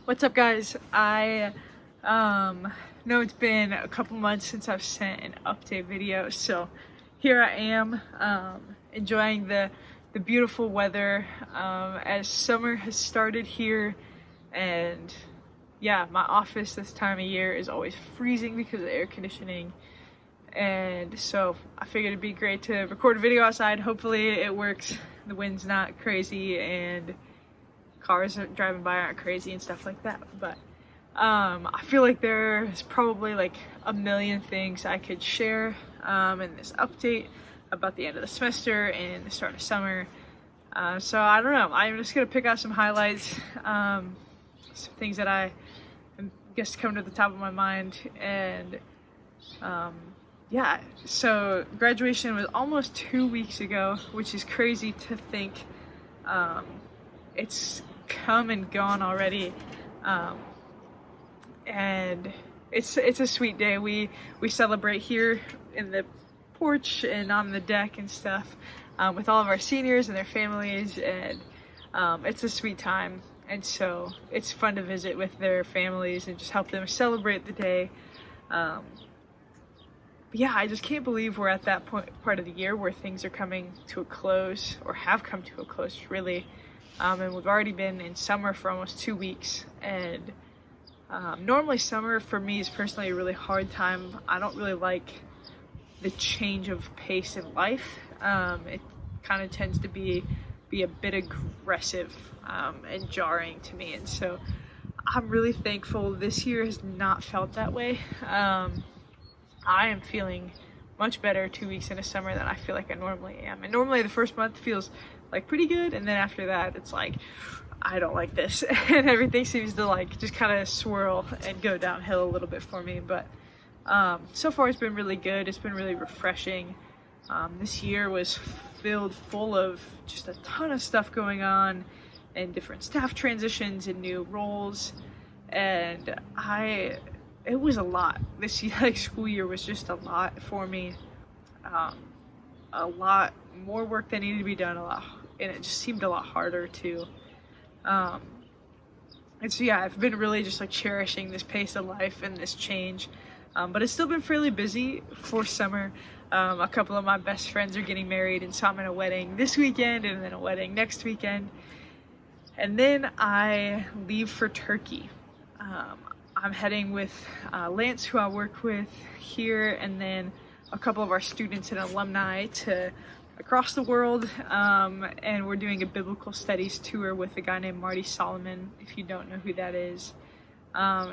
What's up, guys? I know it's been a couple months since I've sent an update video, so here I am enjoying the beautiful weather as summer has started here. And yeah, my office this time of year is always freezing because of the air conditioning, and so I figured it'd be great to record a video outside. Hopefully it works, the wind's not crazy and cars driving by aren't crazy and stuff like that. But I feel like there's probably like a million things I could share in this update about the end of the semester and the start of summer. So I don't know, I'm just gonna pick out some highlights, some things that I guess come to the top of my mind. And yeah, so graduation was almost 2 weeks ago, which is crazy to think. It's come and gone already, and it's a sweet day. We celebrate here in the porch and on the deck and stuff with all of our seniors and their families, and it's a sweet time. And so it's fun to visit with their families and just help them celebrate the day. But yeah, I just can't believe we're at that part of the year where things are coming to a close, or have come to a close, really. And we've already been in summer for almost 2 weeks. And normally summer for me is personally a really hard time. I don't really like the change of pace in life. It kind of tends to be a bit aggressive and jarring to me. And so I'm really thankful this year has not felt that way. I am feeling much better 2 weeks into summer than I feel like I normally am. And normally the first month feels like pretty good, and then after that it's like, I don't like this, and everything seems to like just kind of swirl and go downhill a little bit for me. But so far it's been really good. It's been really refreshing. This year was filled full of just a ton of stuff going on, and different staff transitions and new roles, and it was a lot. This year, like, school year was just a lot for me. A lot more work that needed to be done, and it just seemed a lot harder too. And so yeah, I've been really just like cherishing this pace of life and this change. But it's still been fairly busy for summer. A couple of my best friends are getting married, and so I'm in a wedding this weekend and then a wedding next weekend. And then I leave for Turkey. I'm heading with Lance, who I work with here, and then a couple of our students and alumni to across the world, and we're doing a biblical studies tour with a guy named Marty Solomon, if you don't know who that is.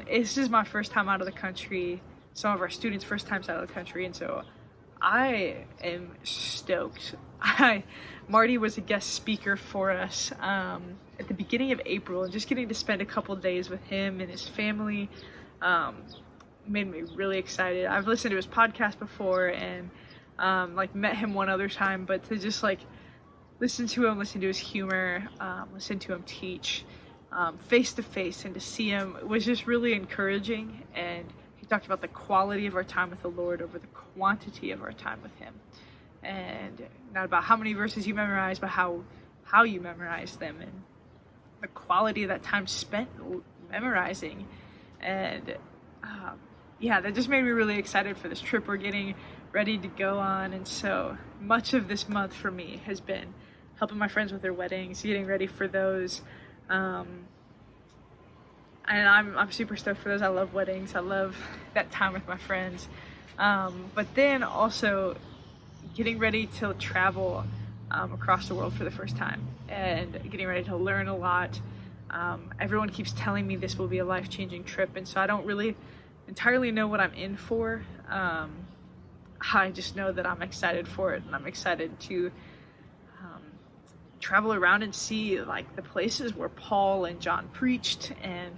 This is my first time out of the country, some of our students' first times out of the country, and so I am stoked. Marty was a guest speaker for us at the beginning of April, and just getting to spend a couple days with him and his family made me really excited. I've listened to his podcast before and like met him one other time, but to just like listen to him, listen to his humor, listen to him teach face to face, and to see him was just really encouraging. And he talked about the quality of our time with the Lord over the quantity of our time with him, and not about how many verses you memorize, but how you memorize them, and the quality of that time spent memorizing. And yeah, that just made me really excited for this trip we're getting ready to go on. And so much of this month for me has been helping my friends with their weddings, getting ready for those, and I'm super stoked for those. I love weddings. I love that time with my friends, but then also getting ready to travel across the world for the first time, and getting ready to learn a lot. Everyone keeps telling me this will be a life-changing trip, and so I don't really entirely know what I'm in for. I just know that I'm excited for it, and I'm excited to travel around and see like the places where Paul and John preached. And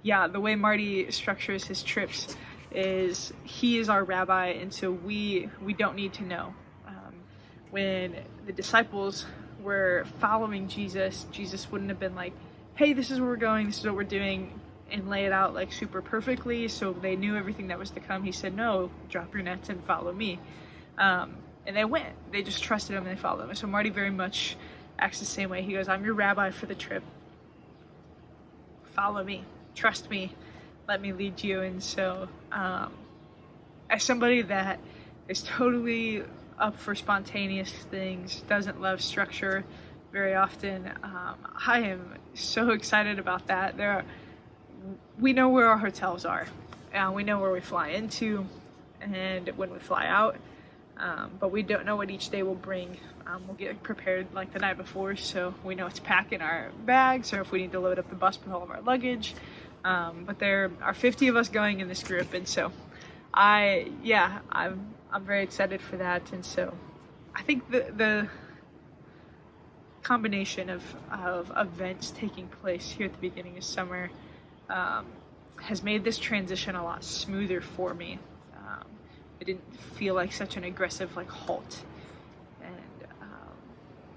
yeah, the way Marty structures his trips is he is our rabbi, and so we don't need to know. When the disciples were following Jesus wouldn't have been like, hey, this is where we're going, this is what we're doing, and lay it out like super perfectly so they knew everything that was to come. He said, no, drop your nets and follow me. And they went. They just trusted him and they followed him. And so Marty very much acts the same way. He goes, I'm your rabbi for the trip. follow me, trust me, let me lead you. And so as somebody that is totally up for spontaneous things, doesn't love structure very often, I am so excited about that. We know where our hotels are, and we know where we fly into and when we fly out, but we don't know what each day will bring. We'll get prepared like the night before, so we know what to pack in our bags, or if we need to load up the bus with all of our luggage. But there are 50 of us going in this group, and so I'm very excited for that. And so I think the combination of events taking place here at the beginning of summer has made this transition a lot smoother for me. It didn't feel like such an aggressive halt, and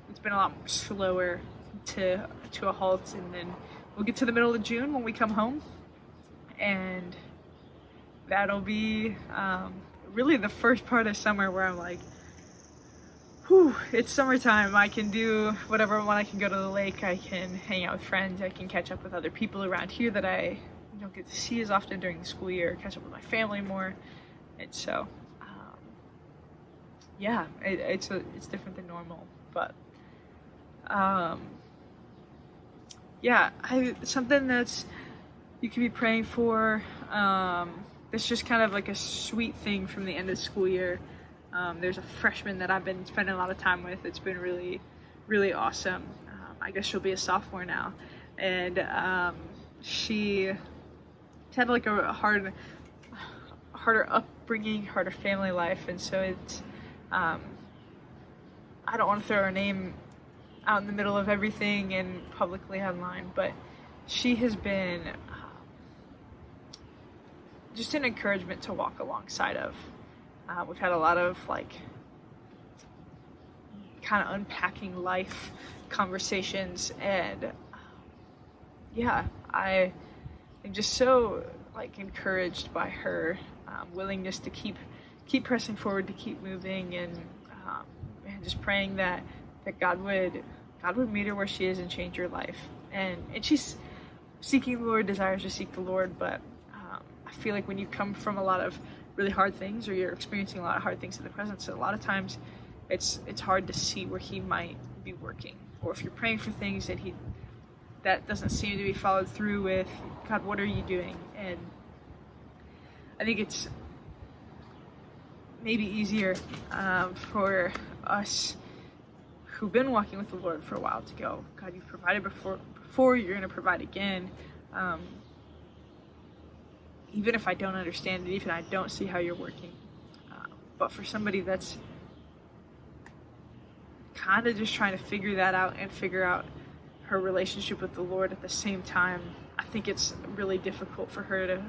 it's been a lot slower to a halt. And then we'll get to the middle of June when we come home, and that'll be really the first part of summer where I'm like, whew, it's summertime. I can do whatever I want. I can go to the lake, I can hang out with friends, I can catch up with other people around here that I don't get to see as often during the school year, catch up with my family more. And so it's different than normal, but something that's you could be praying for. It's just kind of like a sweet thing from the end of the school year. There's a freshman that I've been spending a lot of time with. It's been really, really awesome. I guess she'll be a sophomore now, and she had like a harder upbringing, harder family life, and so it's I don't want to throw her name out in the middle of everything and publicly online, but she has been just an encouragement to walk alongside of. We've had a lot of kind of unpacking life conversations, and I am just so encouraged by her willingness to keep pressing forward, to keep moving, and just praying that God would meet her where she is and change her life. And she's seeking the Lord, desires to seek the Lord, but I feel like when you come from a lot of really hard things, or you're experiencing a lot of hard things in the present, so a lot of times it's hard to see where he might be working, or if you're praying for things that doesn't seem to be followed through with, God, what are you doing? And I think it's maybe easier for us who've been walking with the Lord for a while to go, God, you've provided before, you're going to provide again. Even if I don't understand it, even if I don't see how you're working. But for somebody that's kind of just trying to figure that out and figure out her relationship with the Lord at the same time, I think it's really difficult for her to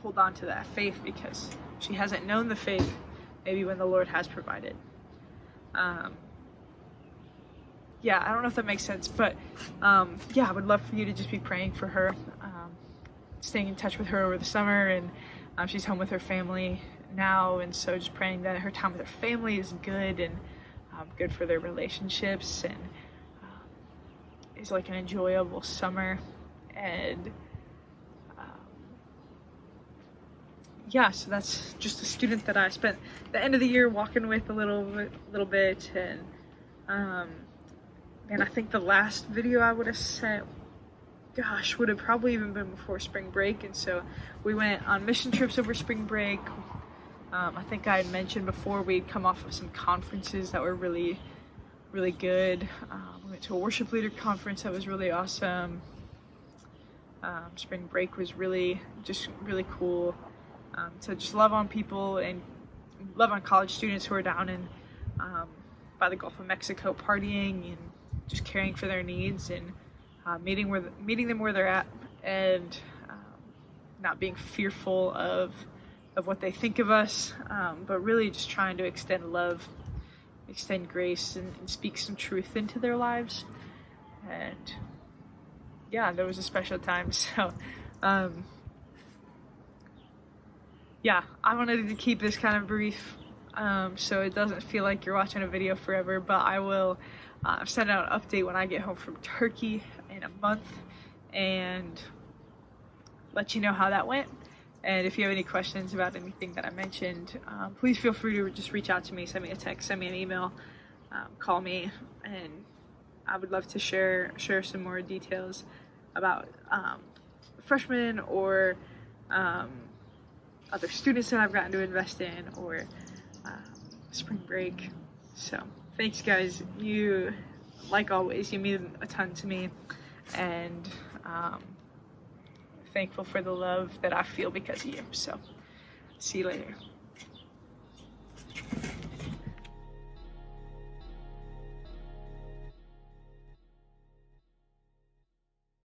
hold on to that faith, because she hasn't known the faith maybe when the Lord has provided. I don't know if that makes sense, but I would love for you to just be praying for her, staying in touch with her over the summer, and she's home with her family now, and so just praying that her time with her family is good, and good for their relationships, and is an enjoyable summer. And so that's just a student that I spent the end of the year walking with a little bit, and I think the last video I would have sent, would have probably even been before spring break. And so we went on mission trips over spring break. I think I had mentioned before we'd come off of some conferences that were really, really good. We went to a worship leader conference that was really awesome. Spring break was really cool. To just love on people and love on college students who are down in by the Gulf of Mexico partying and just caring for their needs, and meeting them where they're at, and not being fearful of what they think of us, but really just trying to extend love, extend grace, and speak some truth into their lives. And there was a special time. So I wanted to keep this kind of brief, so it doesn't feel like you're watching a video forever, but I will send out an update when I get home from Turkey in a month, and let you know how that went. And if you have any questions about anything that I mentioned, please feel free to just reach out to me, send me a text, send me an email, call me, and I would love to share some more details about freshmen or other students that I've gotten to invest in, or spring break. So thanks guys, you, like always, you mean a ton to me, and thankful for the love that I feel because of you. So see you later.